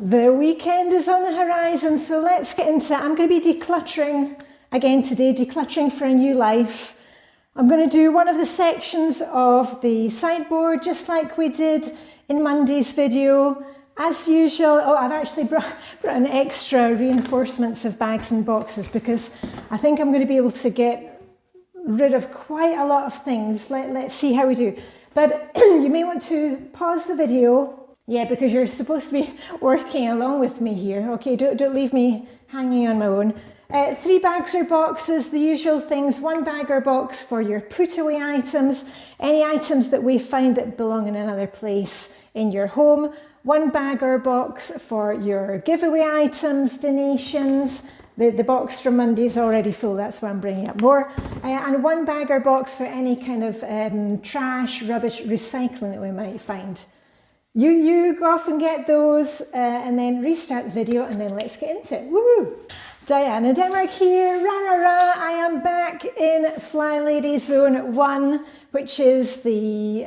The weekend is on the horizon, so let's get into it. I'm going to be decluttering again today, decluttering for a new life. I'm going to do one of the sections of the sideboard, just like we did in Monday's video. As usual, I've actually brought in extra reinforcements of bags and boxes because I think I'm going to be able to get rid of quite a lot of things. Let's see how we do. But you may want to pause the video. Yeah, because you're supposed to be working along with me here. Okay, don't leave me hanging on my own. 3 bags or boxes, the usual things. 1 bag or box for your put away items, any items that we find that belong in another place in your home. 1 bag or box for your giveaway items, donations. The box from Monday is already full, that's why I'm bringing up more. And 1 bag or box for any kind of trash, rubbish, recycling that we might find. You go off and get those and then restart the video and then let's get into it. Woo! Diane in Denmark here, rah rah rah. I am back in Flylady Zone 1, which is the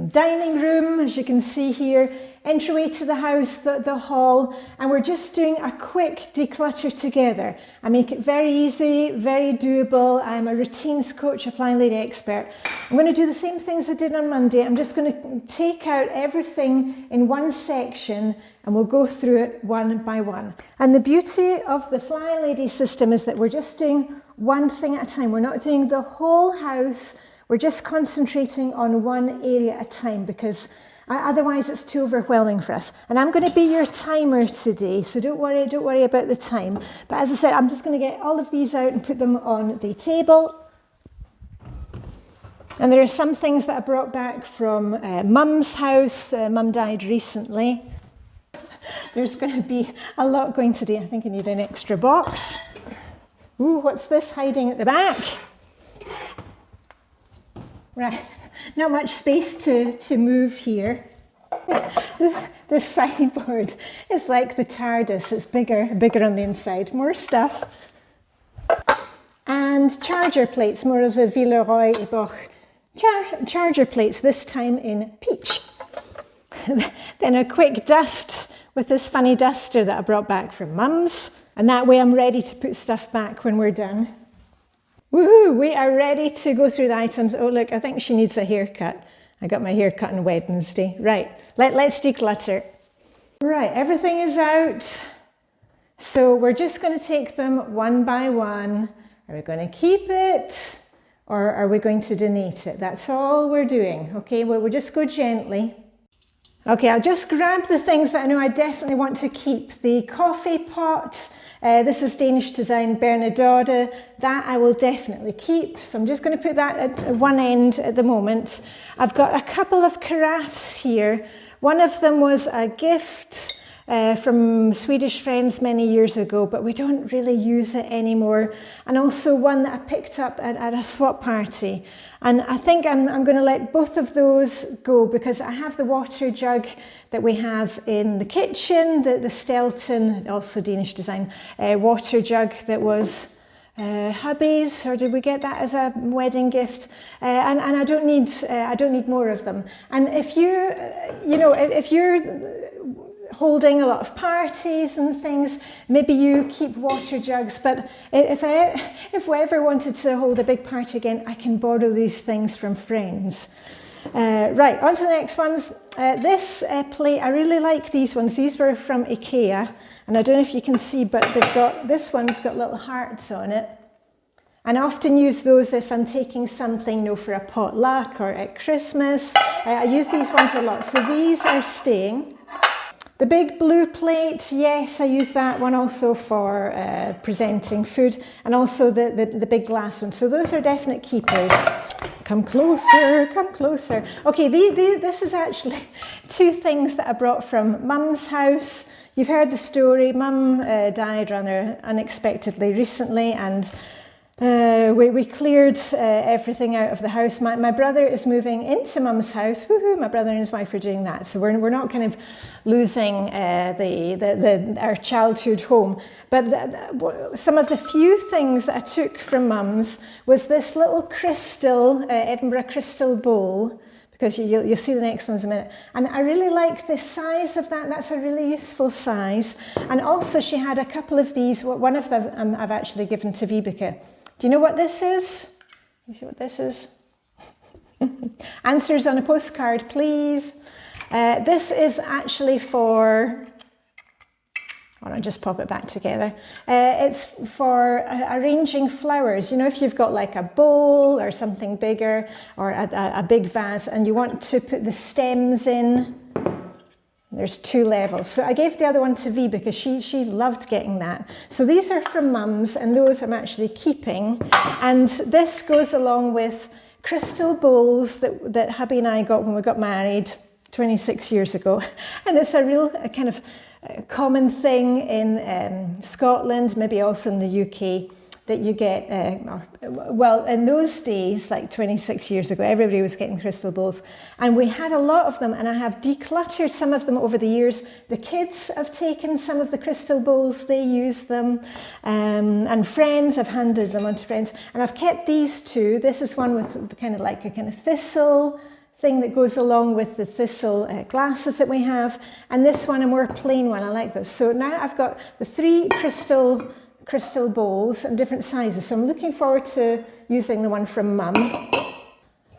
dining room, as you can see here. Entryway to the house, the hall, and we're just doing a quick declutter together. I make it very easy, very doable. I'm a routines coach, a Flylady expert. I'm going to do the same things I did on Monday. I'm just going to take out everything in one section and we'll go through it one by one. And the beauty of the Flylady system is that we're just doing one thing at a time. We're not doing the whole house. We're just concentrating on one area at a time because otherwise it's too overwhelming for us. And I'm going to be your timer today, so don't worry about the time. But as I said, I'm just going to get all of these out and put them on the table. And there are some things that I brought back from Mum's house. Mum died recently. There's going to be a lot going today. I think I need an extra box. Ooh, what's this hiding at the back? Right. Not much space to move here. The sideboard is like the TARDIS. It's bigger on the inside. More stuff. And charger plates, more of the Villeroy et Boch charger plates, this time in peach. Then a quick dust with this funny duster that I brought back from Mum's. And that way I'm ready to put stuff back when we're done. Woohoo, we are ready to go through the items. Oh look, I think she needs a haircut. I got my hair cut on Wednesday. Right, let's declutter. Right, everything is out. So we're just going to take them one by one. Are we going to keep it or are we going to donate it? That's all we're doing. Okay, well, we'll just go gently. Okay, I'll just grab the things that I know I definitely want to keep. The coffee pot. This is Danish design Bernadette. That I will definitely keep. So I'm just going to put that at one end at the moment. I've got a couple of carafes here. One of them was a gift from Swedish friends many years ago, but we don't really use it anymore. And also one that I picked up at a swap party. And I think I'm going to let both of those go because I have the water jug that we have in the kitchen, the Stelton, also Danish design, water jug that was hubby's, or did we get that as a wedding gift? And I don't need more of them. And if if you're holding a lot of parties and things, maybe you keep water jugs, but if we ever wanted to hold a big party again, I can borrow these things from friends. Right, on to the next ones. This plate, I really like these ones. These were from IKEA, and I don't know if you can see, but this one's got little hearts on it. And I often use those if I'm taking something, for a potluck or at Christmas. I use these ones a lot, so these are staying. The big blue plate, yes, I use that one also for presenting food, and also the big glass one. So those are definite keepers. Come closer, come closer. Okay, this is actually 2 things that I brought from Mum's house. You've heard the story. Mum died rather unexpectedly recently, and we cleared everything out of the house. My brother is moving into Mum's house. Woohoo! My brother and his wife are doing that. So we're not kind of losing our childhood home. But some of the few things that I took from Mum's was this little crystal, Edinburgh crystal bowl, because you'll see the next one's a minute. And I really like the size of that. That's a really useful size. And also she had a couple of these. One of them I've actually given to Vibeke. Do you know what this is? You see what this is? Answers on a postcard, please. This is actually for... Why don't I just pop it back together? It's for arranging flowers. You know, if you've got like a bowl or something bigger, or a big vase, and you want to put the stems in, there's 2 levels. So I gave the other one to V because she loved getting that. So these are from Mum's, and those I'm actually keeping. And this goes along with crystal bowls that hubby and I got when we got married 26 years ago. And it's a real kind of common thing in Scotland, maybe also in the UK, that you get, well, in those days, like 26 years ago, everybody was getting crystal bowls. And we had a lot of them, and I have decluttered some of them over the years. The kids have taken some of the crystal bowls, they use them, and friends, I've handed them on to friends. And I've kept these 2. This is one with kind of like a kind of thistle thing that goes along with the thistle glasses that we have. And this one, a more plain one, I like this. So now I've got the 3 crystal bowls in different sizes. So I'm looking forward to using the one from Mum.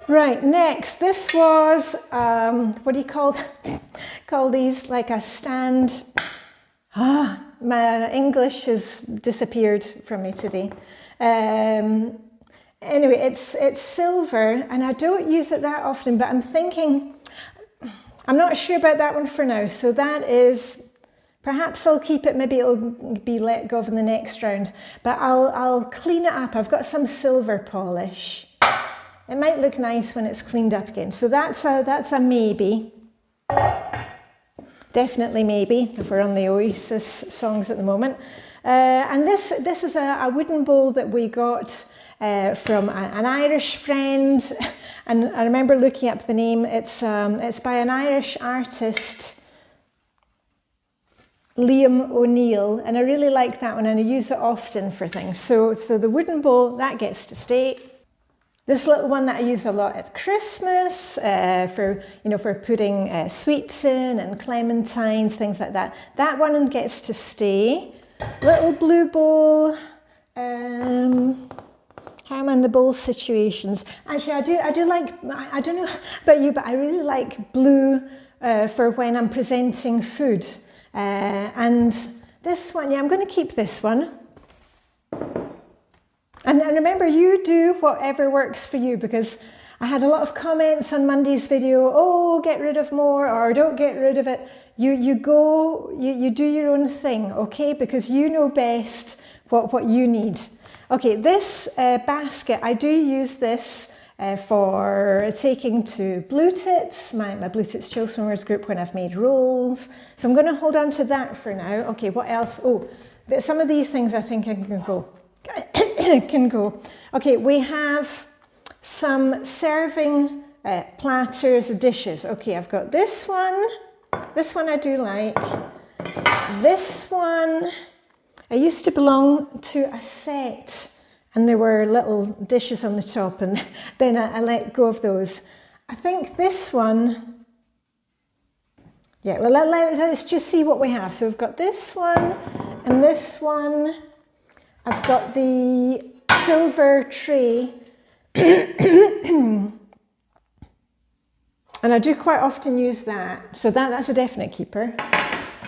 Right, next, this was, what do you call these? Like a stand. My English has disappeared from me today. Anyway, it's silver, and I don't use it that often, but I'm thinking, I'm not sure about that one for now. So that is, perhaps I'll keep it, maybe it'll be let go in the next round, but I'll clean it up. I've got some silver polish. It might look nice when it's cleaned up again. So that's a maybe. Definitely maybe, if we're on the Oasis songs at the moment. And this is a wooden bowl that we got from an Irish friend, and I remember looking up the name. It's by an Irish artist, Liam O'Neill, and I really like that one, and I use it often for things. So the wooden bowl, that gets to stay. This little one that I use a lot at Christmas for putting sweets in and clementines, things like that. That one gets to stay. Little blue bowl. How am I in the bowl situations? Actually, I do like, I don't know about you, but I really like blue for when I'm presenting food. And this one, yeah, I'm going to keep this one. And remember, you do whatever works for you, because I had a lot of comments on Monday's video, oh, get rid of more, or don't get rid of it. You do your own thing, okay? Because you know best what you need. Okay, this basket, I do use this for taking to Blue Tits, my Blue Tits Chill Swimmers group, when I've made rolls. So I'm going to hold on to that for now. Okay, what else? Oh, some of these things I think I can go. Can go. Okay, we have some serving platters, dishes. Okay, I've got this one. This one I do like. This one, I used to belong to a set, and there were little dishes on the top, and then I let go of those. I think this one, yeah, well, let's just see what we have. So we've got this one and this one. I've got the silver tray, and I do quite often use that. So that's a definite keeper.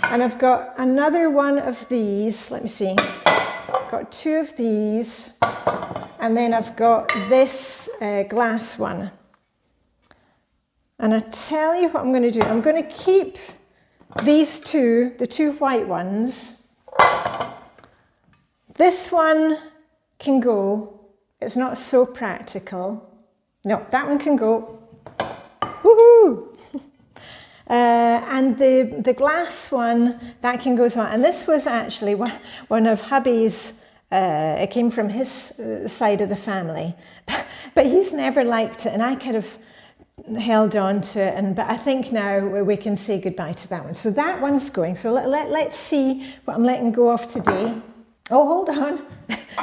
And I've got another one of these. Let me see. I've got 2 of these, and then I've got this glass one. And I tell you what I'm going to do. I'm going to keep these 2, the 2 white ones. This one can go. It's not so practical. No, that one can go. Woohoo! And the glass one, that can go as well. And this was actually one of hubby's, it came from his side of the family. But he's never liked it, and I kind of held on to it. But I think now we can say goodbye to that one. So that one's going. So let's see what I'm letting go of today. Oh, hold on.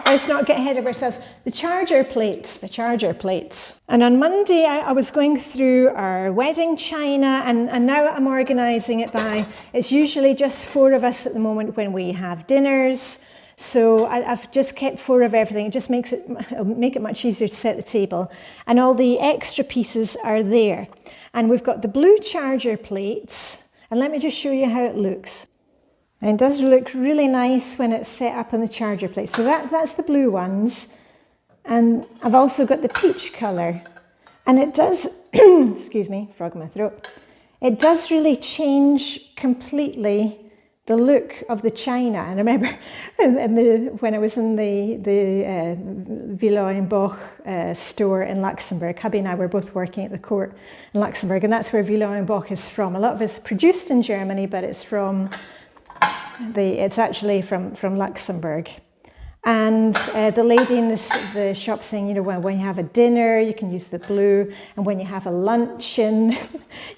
Let's not get ahead of ourselves. The charger plates. And on Monday, I was going through our wedding china, and now I'm organising it by, it's usually just 4 of us at the moment when we have dinners. So I've just kept 4 of everything. It just it'll make it much easier to set the table. And all the extra pieces are there. And we've got the blue charger plates. And let me just show you how it looks. And it does look really nice when it's set up on the charger plate. So that's the blue ones. And I've also got the peach colour. And it does, excuse me, frog in my throat. It does really change completely the look of the china. And I remember when I was in the Boch store in Luxembourg, hubby and I were both working at the court in Luxembourg, and that's where Boch is from. A lot of it's produced in Germany, but it's actually from Luxembourg. And the lady in the shop saying, you know, when you have a dinner, you can use the blue, and when you have a luncheon,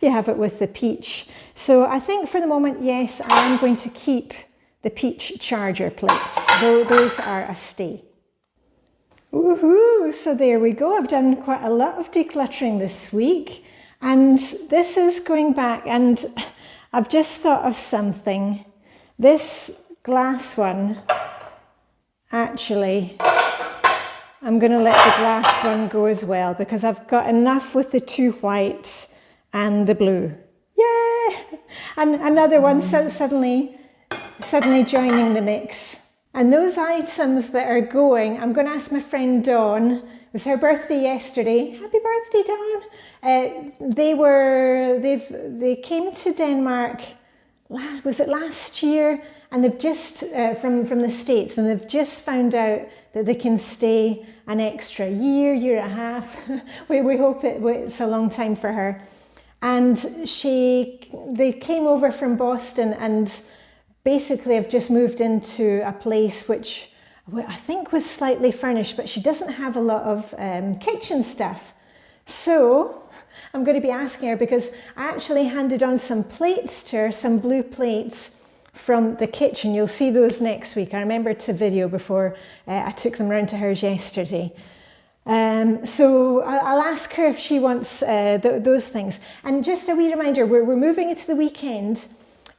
you have it with the peach. So I think for the moment, yes, I am going to keep the peach charger plates. Those are a stay. Woohoo! So there we go. I've done quite a lot of decluttering this week, and this is going back, and I've just thought of something. This glass one, actually, I'm going to let the glass one go as well because I've got enough with the 2 white and the blue. Yay! And another one suddenly joining the mix. And those items that are going, I'm going to ask my friend Dawn. It was her birthday yesterday. Happy birthday, Dawn! They came to Denmark. Was it last year? And they've just, from the States, and they've just found out that they can stay an extra year and a half. we hope it's a long time for her. And they came over from Boston and basically have just moved into a place which I think was slightly furnished, but she doesn't have a lot of kitchen stuff. So I'm going to be asking her, because I actually handed on some plates to her, some blue plates from the kitchen. You'll see those next week. I remember to video before I took them round to hers yesterday. So I'll ask her if she wants those things. And just a wee reminder, we're moving into the weekend.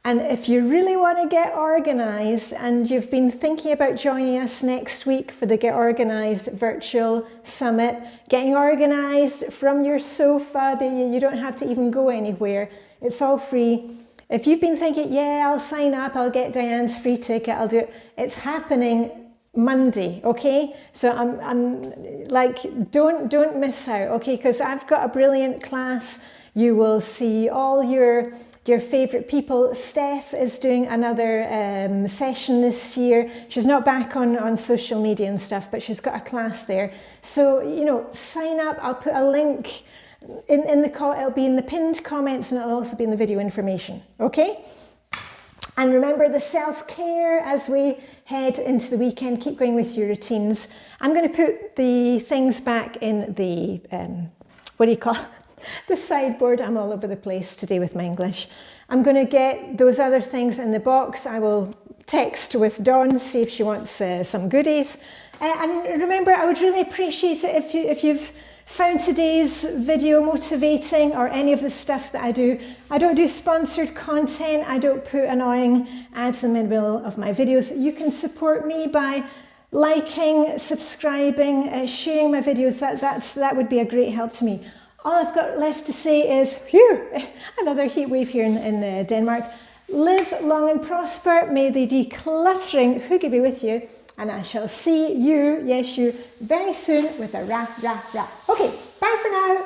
And if you really want to get organised and you've been thinking about joining us next week for the Get Organised virtual summit, getting organised from your sofa, you don't have to even go anywhere. It's all free. If you've been thinking, yeah, I'll sign up, I'll get Diane's free ticket, I'll do it. It's happening Monday, okay? So I'm like, don't miss out, okay? Because I've got a brilliant class. You will see all your favourite people. Steph is doing another session this year. She's not back on social media and stuff, but she's got a class there. So, you know, sign up. I'll put a link it'll be in the pinned comments, and it'll also be in the video information, okay? And remember the self-care as we head into the weekend. Keep going with your routines. I'm going to put the things back in the, what do you call it? The sideboard. I'm all over the place today with my English. I'm going to get those other things in the box. I will text with Dawn, see if she wants some goodies. And remember, I would really appreciate it if you've found today's video motivating, or any of the stuff that I do. I don't do sponsored content. I don't put annoying ads in the middle of my videos. You can support me by liking, subscribing, sharing my videos. That would be a great help to me. All I've got left to say is, phew, another heat wave here in Denmark. Live long and prosper. May the decluttering hygge be with you. And I shall see you, yes you, very soon with a rah, rah, rah. Okay, bye for now.